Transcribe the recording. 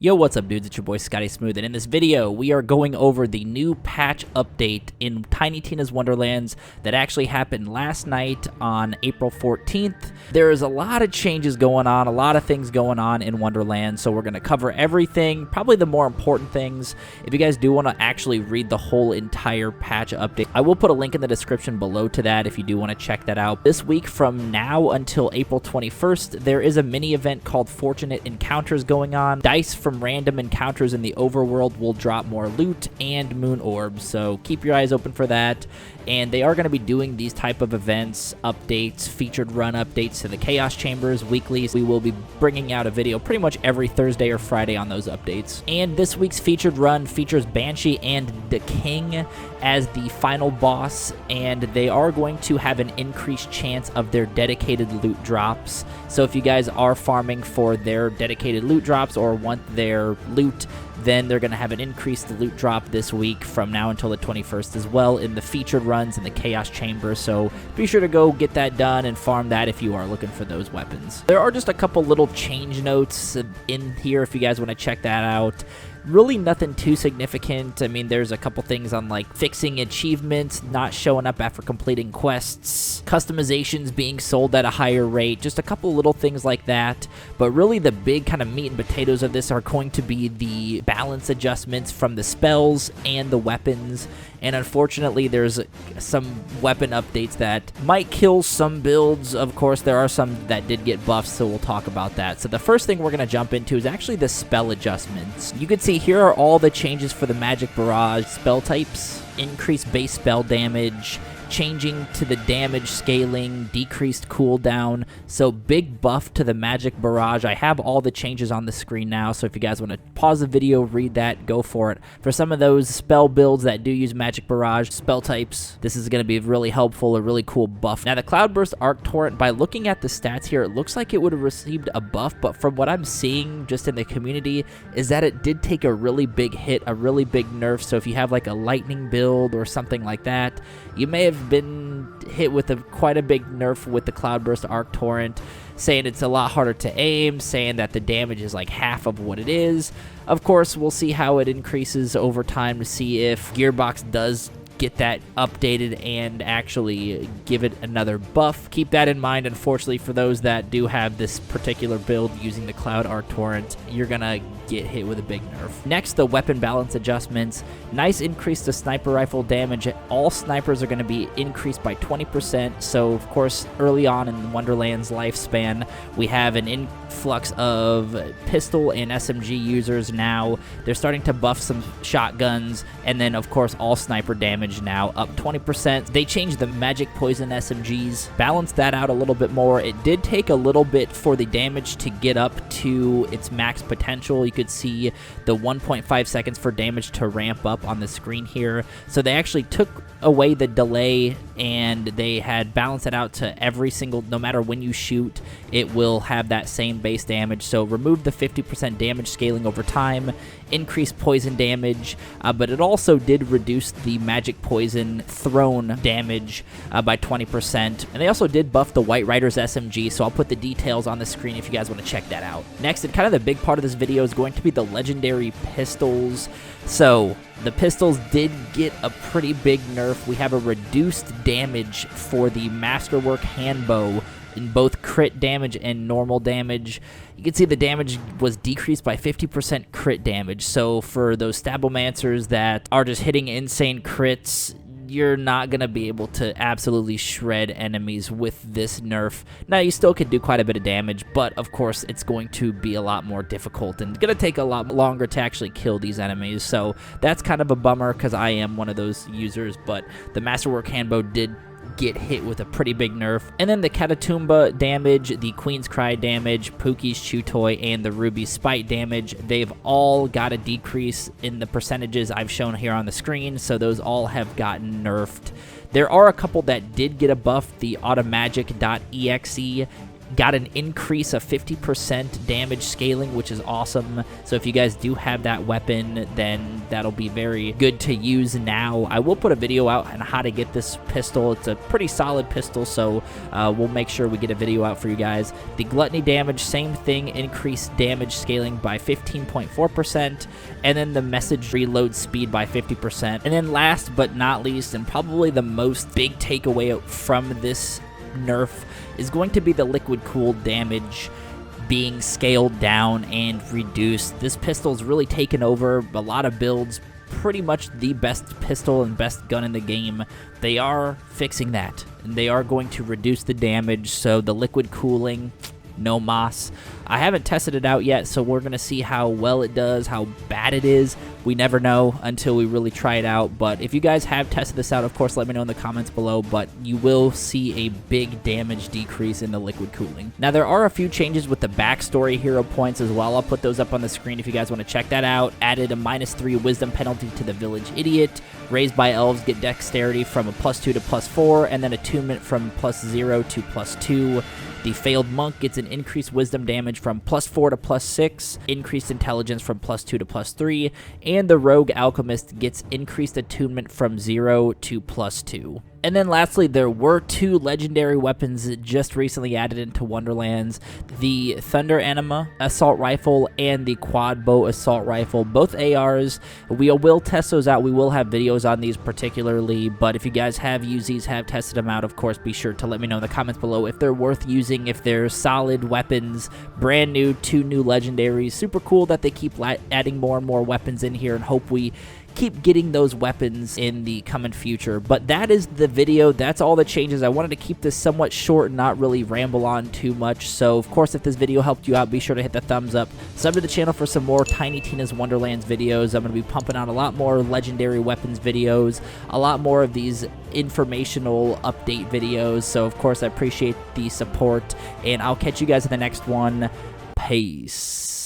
Yo, what's up, dudes? It's your boy Scotty Smooth, and in this video, we are going over the new patch update in Tiny Tina's Wonderlands that actually happened last night on April 14th. There is a lot of changes going on, a lot of things going on in Wonderland, so we're going to cover everything, probably the more important things. If you guys do want to actually read the whole entire patch update, I will put a link in the description below to that if you do want to check that out. This week, from now until April 21st, there is a mini event called Fortunate Encounters going on. Dice from random encounters in the overworld will drop more loot and moon orbs, so keep your eyes open for that. And they are going to be doing these type of events, updates, featured run updates to the Chaos Chambers weekly. We will be bringing out a video pretty much every Thursday or Friday on those updates. And this week's featured run features Banshee and the King as the final boss, and they are going to have an increased chance of their dedicated loot drops. So if you guys are farming for their dedicated loot drops or want their loot, then they're going to have an increased loot drop this week from now until the 21st as well in the featured runs in the Chaos Chamber, so be sure to go get that done and farm that if you are looking for those weapons. There are just a couple little change notes in here if you guys want to check that out. Really nothing too significant. I mean, there's a couple things on like fixing achievements, not showing up after completing quests, customizations being sold at a higher rate, just a couple little things like that. But really the big kind of meat and potatoes of this are going to be the balance adjustments from the spells and the weapons. And unfortunately, there's some weapon updates that might kill some builds. Of course, there are some that did get buffs, so we'll talk about that. So the first thing we're going to jump into is actually the spell adjustments. You can see here are all the changes for the Magic Barrage spell types. Increased base spell damage, changing to the damage scaling, decreased cooldown, so big buff to the Magic Barrage. I have all the changes on the screen now, so if you guys want to pause the video, read that, go for it. For some of those spell builds that do use Magic Barrage spell types, this is going to be really helpful, a really cool buff. Now the Cloudburst Arc Torrent, by looking at the stats here, it looks like it would have received a buff, but from what I'm seeing just in the community is that it did take a really big hit, a really big nerf, so if you have like a lightning build or something like that, you may have been hit with quite a big nerf with the Cloudburst Arc Torrent, saying it's a lot harder to aim, saying that the damage is like half of what it is. Of course, we'll see how it increases over time to see if Gearbox does get that updated and actually give it another buff. Keep that in mind. Unfortunately, for those that do have this particular build using the Cloud Arc Torrent, you're gonna get hit with a big nerf. Next, the weapon balance adjustments. Nice increase to sniper rifle damage. All snipers are going to be increased by 20%. So, of course, early on in Wonderland's lifespan, we have an influx of pistol and SMG users now. They're starting to buff some shotguns, and then, of course, all sniper damage now up 20%. They changed the magic poison SMGs, balanced that out a little bit more. It did take a little bit for the damage to get up to its max potential. You could see the 1.5 seconds for damage to ramp up on the screen here. So they actually took away the delay and they had balanced it out to every single, no matter when you shoot, it will have that same base damage. So remove the 50% damage scaling over time, increase poison damage, but it also did reduce the magic poison thrown damage by 20%. And they also did buff the White Rider's SMG, so I'll put the details on the screen if you guys want to check that out. Next, and kind of the big part of this video is going to be the legendary pistols. So the pistols did get a pretty big nerf. We have a reduced damage for the Masterwork Handbow in both crit damage and normal damage. You can see the damage was decreased by 50% crit damage. So for those Stabbomancers that are just hitting insane crits, you're not going to be able to absolutely shred enemies with this nerf. Now, you still could do quite a bit of damage, but of course, it's going to be a lot more difficult and going to take a lot longer to actually kill these enemies. So that's kind of a bummer because I am one of those users, but the Masterwork Handbow did get hit with a pretty big nerf. And then the Catatumba damage, the Queen's Cry damage, Pookie's Chew Toy, and the Ruby's Spite damage, they've all got a decrease in the percentages I've shown here on the screen, so those all have gotten nerfed. There are a couple that did get a buff. The Automagic.exe got an increase of 50% damage scaling, which is awesome. So if you guys do have that weapon, then that'll be very good to use now. I will put a video out on how to get this pistol. It's a pretty solid pistol, so we'll make sure we get a video out for you guys. The gluttony damage, same thing, increased damage scaling by 15.4%, and then the message reload speed by 50%. And then last but not least, and probably the most big takeaway from this nerf, is going to be the liquid cooled damage being scaled down and reduced. This pistol's really taken over a lot of builds, pretty much the best pistol and best gun in the game. They are fixing that, and they are going to reduce the damage, so the liquid cooling, no mas. I haven't tested it out yet, so we're going to see how well it does, how bad it is. We never know until we really try it out, but if you guys have tested this out, of course, let me know in the comments below, but you will see a big damage decrease in the liquid cooling. Now, there are a few changes with the backstory hero points as well. I'll put those up on the screen if you guys want to check that out. Added a -3 wisdom penalty to the village idiot. Raised by elves get dexterity from a +2 to +4, and then attunement from +0 to +2. The failed monk gets an increased wisdom damage from +4 to +6, increased intelligence from +2 to +3, and the rogue alchemist gets increased attunement from 0 to +2. And then lastly, there were 2 legendary weapons just recently added into Wonderlands. The Thunder Anima Assault Rifle and the Quad Bow Assault Rifle, both ARs. We will test those out. We will have videos on these particularly, but if you guys have used these, have tested them out, of course, be sure to let me know in the comments below if they're worth using, if they're solid weapons, brand new, 2 new legendaries. Super cool that they keep adding more and more weapons in here, and hope we keep getting those weapons in the coming future. But that is the video. That's all the changes. I wanted to keep this somewhat short and not really ramble on too much. So of course, if this video helped you out, be sure to hit the thumbs up. Sub to the channel for some more Tiny Tina's Wonderlands videos. I'm going to be pumping out a lot more legendary weapons videos, a lot more of these informational update videos. So of course, I appreciate the support, and I'll catch you guys in the next one. Peace.